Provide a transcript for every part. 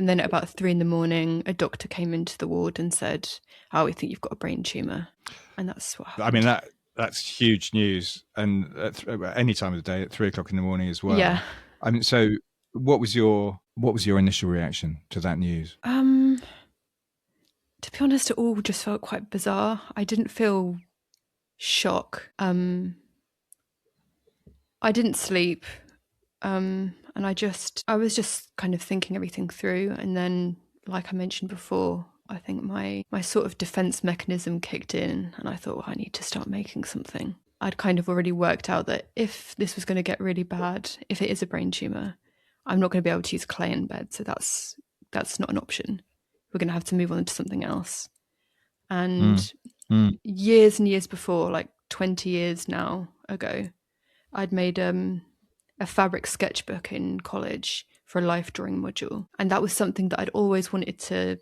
And then at about 3 a.m, a doctor came into the ward and said, "Oh, we think you've got a brain tumour." And that's what I mean, happened. that's huge news, and at any time of the day, at 3 o'clock in the morning as well. Yeah. I mean, so what was your initial reaction to that news? To be honest, it all just felt quite bizarre. I didn't feel shock. I didn't sleep. And I was just kind of thinking everything through. And then, like I mentioned before, I think my sort of defense mechanism kicked in, and I thought, well, I need to start making something. I'd kind of already worked out that if this was going to get really bad, if it is a brain tumour, I'm not going to be able to use clay in bed. So that's not an option. We're going to have to move on to something else. And years and years before, like 20 years now ago, I'd made a fabric sketchbook in college for a life drawing module. And that was something that I'd always wanted to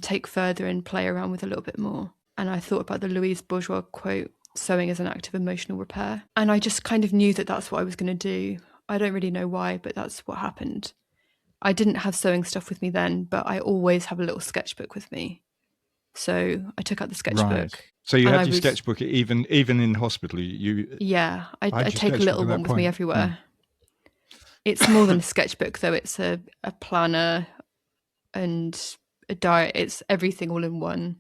take further and play around with a little bit more. And I thought about the Louise Bourgeois quote, "Sewing is an act of emotional repair." And I just kind of knew that that's what I was going to do. I don't really know why, but that's what happened. I didn't have sewing stuff with me then, but I always have a little sketchbook with me. So I took out the sketchbook. Right. So you had your sketchbook even in hospital. Yeah, I take a little one with me everywhere. It's more than a sketchbook, though. It's a planner and a diary. It's everything all in one.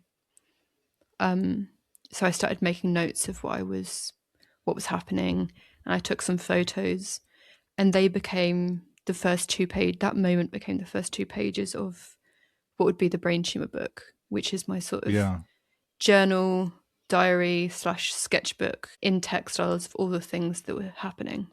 So I started making notes of what was happening, and I took some photos, and they became the first 2 pages. That moment became the first 2 pages of what would be the Brain Tumour Book, which is my sort of journal, diary / sketchbook in textiles of all the things that were happening.